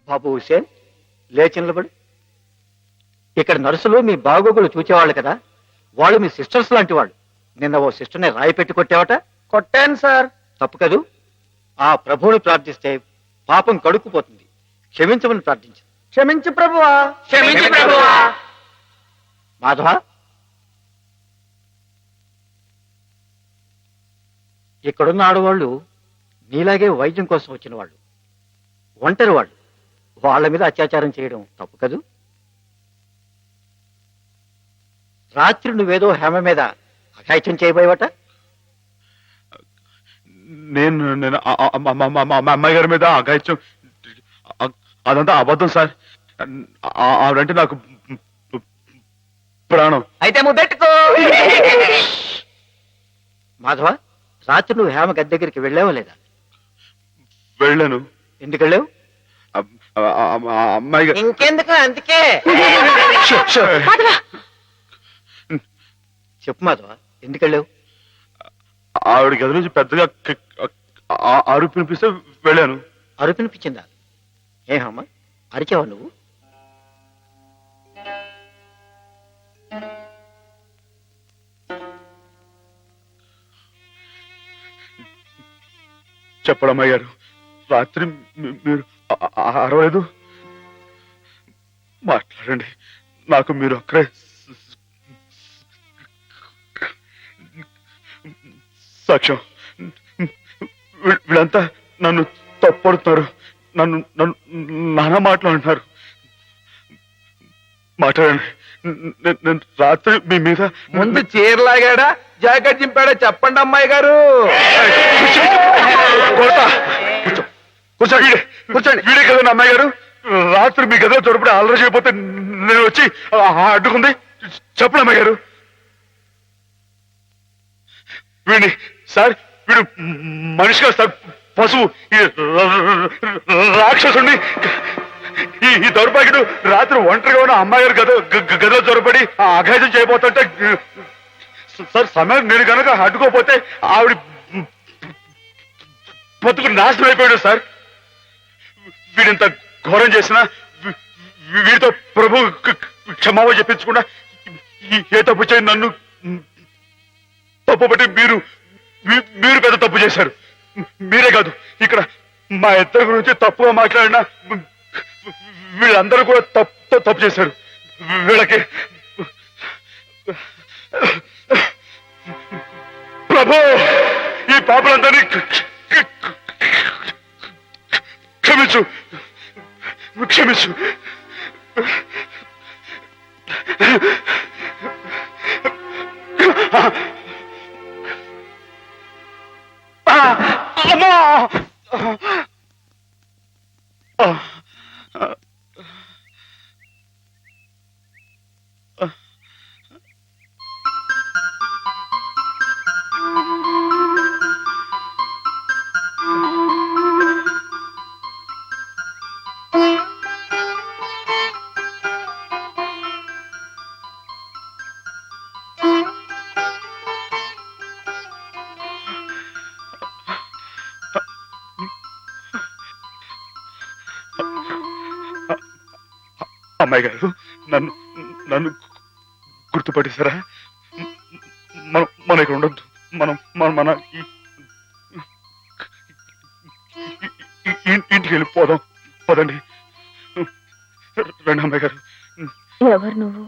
బాబు హుసేన్ లేచి నిలబడు. ఇక్కడ నర్సులు మీ బాగోగులు చూచేవాళ్ళు కదా, వాళ్ళు మీ సిస్టర్స్ లాంటి వాళ్ళు. నిన్న ఓ సిస్టర్ని రాయి పెట్టి కొట్టావట. కొట్టాను సార్. తప్పు కదూ. ఆ ప్రభువుని ప్రార్థిస్తే పాపం కడుక్కుపోతుంది. క్షమించమని ప్రార్థించు. క్షమించు ప్రభువా. క్షమించు ప్రభువా. మాధవ, ఇక్కడున్న ఆడవాళ్ళు నీలాగే వైద్యం కోసం వచ్చిన వాళ్ళు, ఒంటరి వాళ్ళు. వాళ్ళ మీద అత్యాచారం చేయడం తప్పు కదూ. రాత్రి నువ్వేదో హేమ మీద అఘాయిత్యం చేయబోయేవట. నేను నేను మా అమ్మాయి గారి మీద అఘాయిత్యం, అదంతా అబద్ధం సార్. ఆవిడంటే నాకు ప్రాణం. అయితే ముద్దెట్టుకో. మాధవ, రాత్రి నువ్వు హేమ గది దగ్గరికి వెళ్ళావా లేదా? వెళ్ళాను. ఎందుకు వెళ్ళావు? అమ్మాయి గారు ఇంకెందుకు, అందుకే. చెప్పు మాధవ, ఎందుకు వెళ్ళావు? ఆవిడ గది నుంచి పెద్దగా అరుపు వినిపిస్తే వెళ్ళాను. అరుపినిపించిందా? ఏమమ్మా, అరిచావా నువ్వు? చెప్పడమ్మాయి గారు, రాత్రి మీరు అరవలేదు. మాట్లాడండి, నాకు మీరు అక్కడే సాక్ష్యం. వీళ్ళంతా నన్ను తప్పడుతున్నారు, నన్ను నన్ను నానా మాట్లాడుతున్నారు. మాట్లాడండి. నేను రాత్రి మీ మీద ముందు చీరలాగాడా జాకెట్ చింపాడా చెప్పండి అమ్మాయి గారు. కూర్చోండి. కూర్చోండి. వీడే కదండి అమ్మాయి గారు. రాత్రి మీ గదిలో చొరపడి అల్లరి చేయకపోతే నేను వచ్చి అడ్డుకుంది. చెప్పండి అమ్మాయి గారు. వీడిని సార్, వీడు మనిషి కాదు సార్, పశువు. రాక్షసుడిని. ఈ దౌర్భాగ్యుడు రాత్రి ఒంటరిగా ఉన్న అమ్మాయి గారు గదిలో చొరపడి అఘాయిత్యం చేయబోతుంటే సార్, సమయం నేను కనుక అడ్డుకోపోతే ఆవిడ బతుకు నాశనం అయిపోయాడు సార్. వీడింత ఘోరం చేసినా వీడితో ప్రభు క్షమాపణ చెప్పించకుండా ఏ తప్పు చేయి నన్ను తప్పుబట్టి మీరు పెద్ద తప్పు చేశారు. మీరే కాదు, ఇక్కడ మా ఇద్దరి గురించి తప్పుగా మాట్లాడినా వీళ్ళందరూ కూడా తప్పు చేశారు. వీళ్ళకి ప్రభు ఈ పాపలందరినీ క్షమించు, క్షమించు. అమ్మా! అమ్మాయి గారు, నన్ను నన్ను గుర్తుపట్టేశారా? మనం ఇక్కడ ఉండొద్దు. మన ఇంటికి వెళ్ళిపోదాం. పదండి. రండి అమ్మాయి గారు. ఎవరు నువ్వు?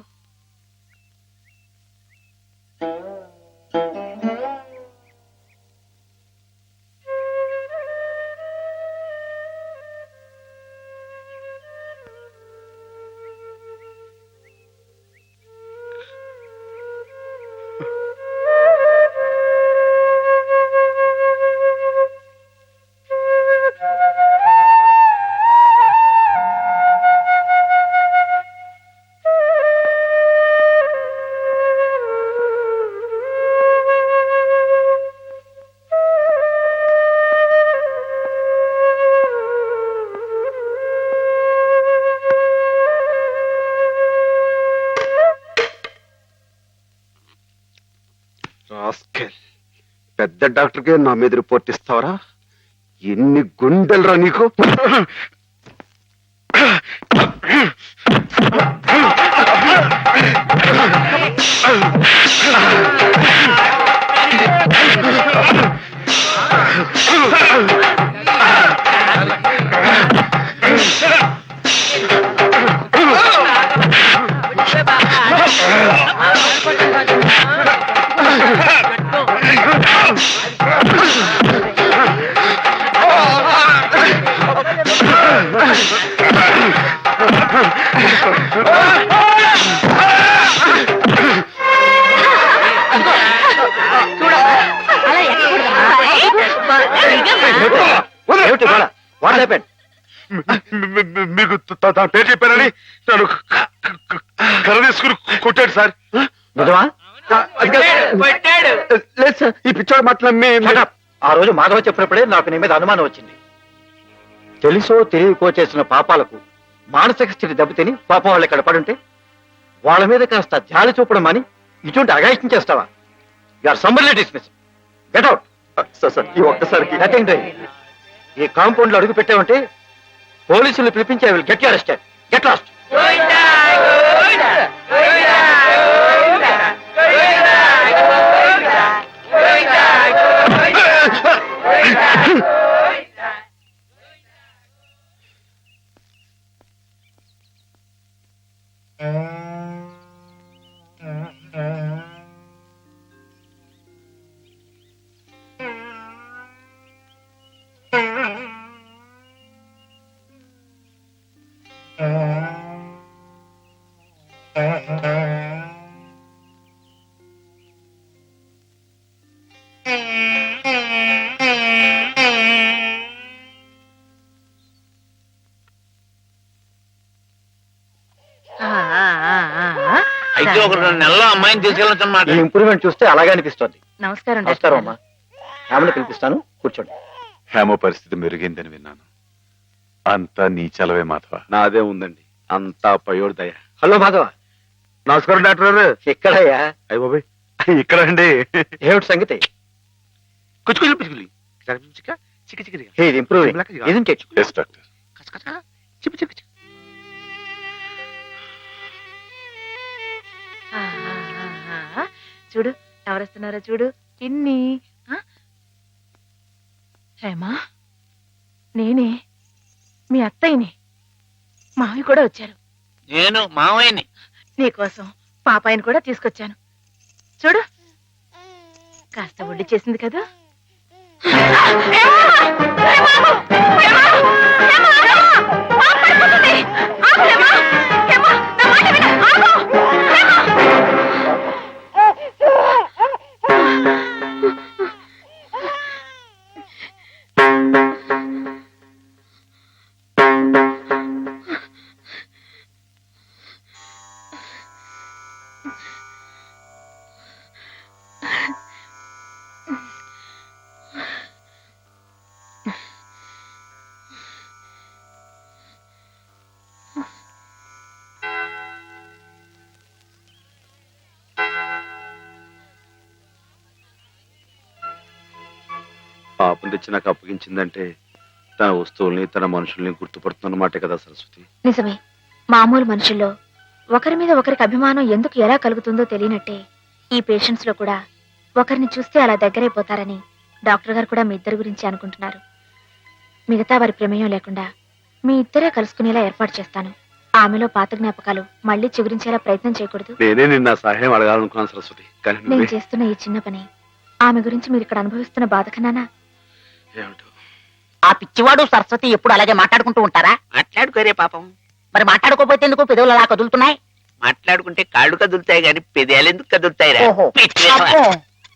పెద్ద డాక్టర్కే నా మీద రిపోర్ట్ ఇస్తావరా? ఎన్ని గుండెలరా నీకు? ఏమిటి గోళ? What happened? మీకు తన పేరు చెప్పారని నన్ను కర్ర తీసుకుని కొట్టాడు సార్. నిజమా? లేదు సార్, ఈ పిచ్చోడు మాటలు Shut up. ఆ రోజు మాధవ చెప్పినప్పుడే నాకు నీ మీద అనుమానం వచ్చింది. తెలుసో తెలియకో చేసిన పాపాలకు మానసిక స్థితి దెబ్బతిని పాపం వాళ్ళు ఇక్కడ పడుంటే వాళ్ళ మీద కాస్త జాలి చూపడం అని ఇటువంటి అగాయిత్యం చేస్తావా? You are summarily dismiss. Get out. Sir ఈ ఒక్కసారికి నథింగ్ డూయింగ్. ఈ కాంపౌండ్ లో అడుగు పెట్టామంటే పోలీసులు పిలిపించి I will get you arrested. Get lost. అయితే ఒక 2 నెలల్లో అమ్మాయిని తీసుకెళ్ళొచ్చన్నమాట. ఈ ఇంప్రూవ్మెంట్ చూస్తే అలాగే అనిపిస్తోంది. నమస్కారం నమస్కారం అమ్మా. ఆమెను పిలిపిస్తాను, కూర్చోండి. హేమ పరిస్థితి మెరుగైందని విన్నాను. అంతా నీ చలవే మాధవ. నాదే ఉందండి, అంతా పయోడు దయ. హలో మాధవ. నమస్కారం డాక్టర్ గారు. ఎక్కడయ్యా? అయ్య బాబాయ్, ఇక్కడ అండి. ఏమిటి సంగతి? కుచ్చుకులు పిచ్చుకులు చిక్క చిక్క ఇది ఇంప్రూవింగ్. ఇదంటే ఎస్ డాక్టర్. చిప్పు చిక్కు చిక్కు. చూడు ఎవరొస్తున్నారో చూడు. పిన్ని. హేమా, నేనే మీ అత్తయ్యని. మావి కూడా వచ్చారు. నేను మావయ్యని. నీకోసం పాపాయిని కూడా తీసుకొచ్చాను. చూడు, కాస్త ఒడ్డు చేసింది కదా. పాపం తెచ్చి నాకు అప్పగించిందంటే తన వస్తువుల్ని తన మనుషుల్ని గుర్తుపడుతున్నమాటే కదా సరస్వతి. నిజమే. మామూలు మనుషుల్లో ఒకరి మీద ఒకరికి అభిమానం ఎందుకు ఎలా కలుగుతుందో తెలియనట్టే ఈ పేషెంట్స్ లో కూడా ఒకరిని చూస్తే అలా దగ్గరైపోతారని డాక్టర్ గారు కూడా మీ ఇద్దరి గురించి అనుకుంటున్నారు. మిగతా వారి ప్రమేయం లేకుండా మీ ఇద్దరే కలుసుకునేలా ఏర్పాటు చేస్తాను. ఆమెలో పాత జ్ఞాపకాలు మళ్ళీ చిగురించేలా ప్రయత్నం చేయకూడదు. నేనే నిన్న సహాయం అడగాలనుకున్నాను సరస్వతి, కానీ నేను నువ్వే. చేస్తున్న ఈ చిన్న పని ఆమె గురించి మీరు ఇక్కడ అనుభవిస్తున్న బాధ కన్నానా? ఏమిటో ఆ పిచ్చివాడు సరస్వతి ఎప్పుడు అలాగే మాట్లాడుకుంటూ ఉంటారా? మాట్లాడుకోరే పాపం. మరి మాట్లాడుకోపోతే ఎందుకు పెదవులు అలా కదులుతున్నాయి? మాట్లాడుకుంటే కాళ్ళు కదులుతాయి గాని పెదాలు ఎందుకు కదులుతాయి?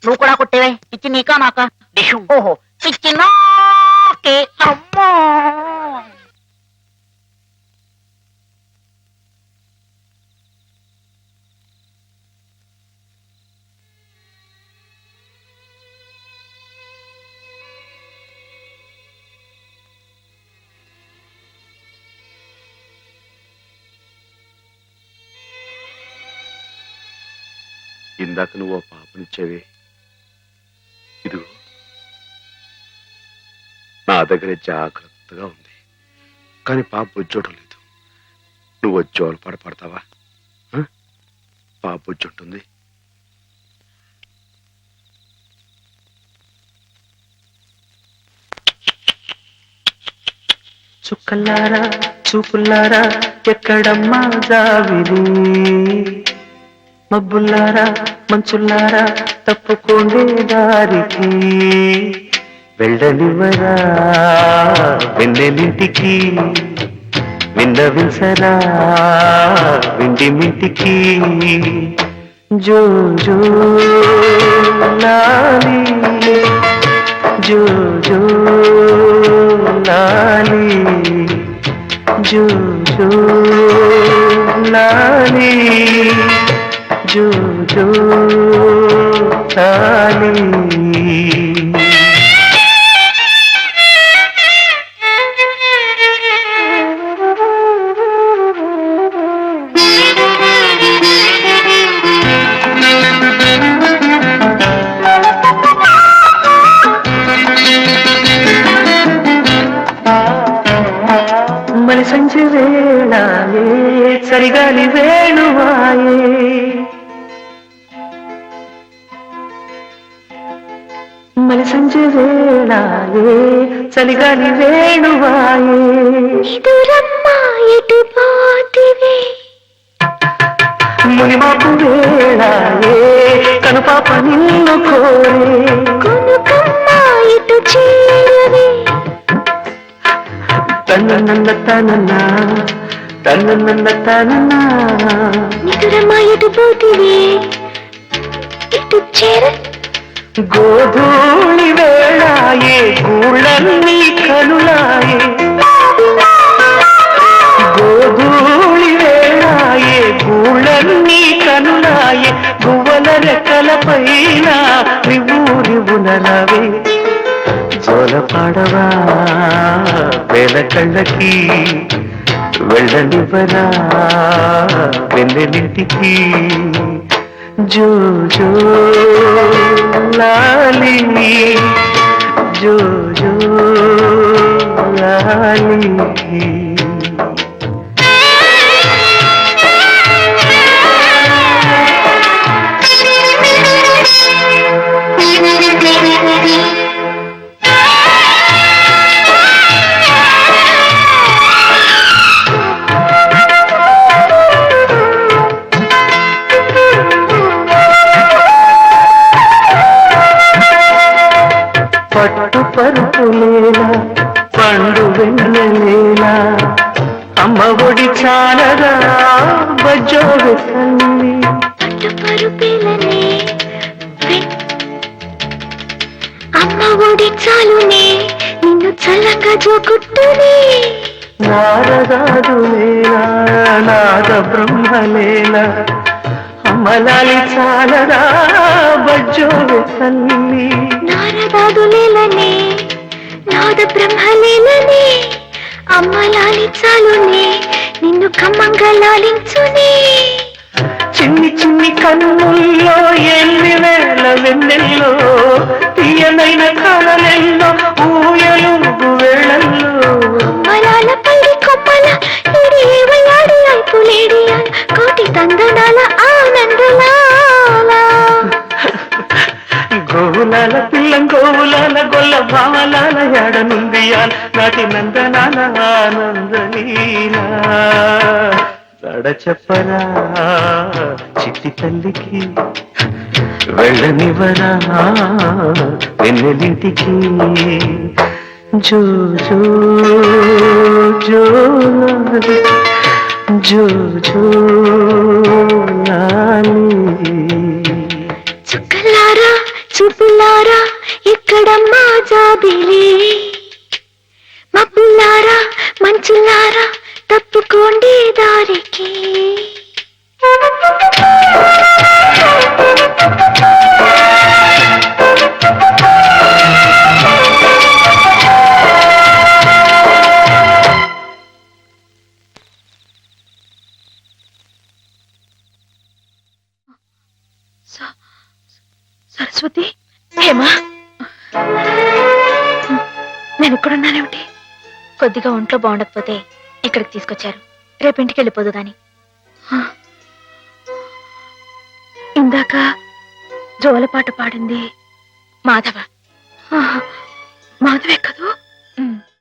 నువ్వు కూడా కొట్టేవే. పిచ్చి నీకా నాకా? ఓహో, పిచ్చి నాకే. అమ్మో, ఇందాక నువ్వు పాపనిచ్చేవే, ఇదిగో నా దగ్గర జాగ్రత్తగా ఉంది. కానీ పాప బుజ్జోటం లేదు. నువ్వు వచ్చి పడతావా? పాప వచ్చి ఉంటుంది. చుక్కల్లారా చూపుల్లారా ఎక్కడమ్మా జావిరి, మబ్బుల్లారా మంచుల్లారా తప్పుకోండే దారికి, వెళ్ళనివరా వెన్నెలింటికి, విన్నవించరా విండి మింటికి, జో జో లాలి జో జో లాలి జో జో లాలి జో జో లాలి. మలి సంజ వేళాయే సరిగాలి వేణువాయే, మలి సంజ వేళాయే చలిగాలి వేణువాయే, మునిమాపు వేళాయే కనుపాప నిన్ను కోరే, తన్న తనన్నా తన్న తనన్నా, ఎటు పోతివే ఇటు చేర, గోధూళి వేళాయే గూళ్ళన్నీ కనులాయే, గోధూళి వేళాయే గూళ్ళన్నీ కనులాయే, గువ్వల రెక్కల పైన రివునరవే, జోల పాడవా వేల కళ్ళకి, వెళ్ళనివ్వరా వెన్నెలింటికి, జో జో లాలి జో జో లాలి. పట్టు పరుపులేలా పండు వెన్నెలేలా, అమ్మ ఒడి చాలదా బజ్జో వెతల్లి, అమ్మ ఒడి చాలునే నిన్ను చల్లంగా జోకుట్టునే, నారదాదులేలా నాద బ్రహ్మలేలా, అమ్మలాలి చాలదా బజ్జో వెతల్లి, నారదాదులేలనే నాద బ్రహ్మలేలనే, అమ్మలాలి చాలునే నిన్ను కమ్మంగా లాలించునే, చిన్ని చిన్ని కన్నుల్లో ఎన్ని వేల వెన్నెల్లో, తీయనైన కళలెల్లో ఊయలుగు వేళల్లో, అమ్మలాల పల్లి కొమ్మల ఇడేవయాడి అయిపులేడియాల కోటి తందనాల ఆనందలాల, గోవులాల పిల్లం గోవులాల గొల్ల భావలాల ఎడనుందియాల నాటి నందనాల ఆనందలీలా, దడ చెప్పరా చిట్టి తల్లికి, వెళ్ళనివరా వెన్నెలింటికి, జో జో జో లాలి జో జో లాలి. చుక్కలారా చూపులారా ఎక్కడమ్మా జాబిలి, మబ్బులారా మంచులారా తప్పుకోండి దారికి, సరస్వతి, హేమా, నేను ఇక్కడున్నానేమిటి? కొద్దిగా ఒంట్లో బాగుండకపోతే ఇక్కడికి తీసుకొచ్చారు. రేపింటికి వెళ్ళిపోదు గాని. ఇందాక జోలపాట పాడింది మాధవ. మాధవే కదూ?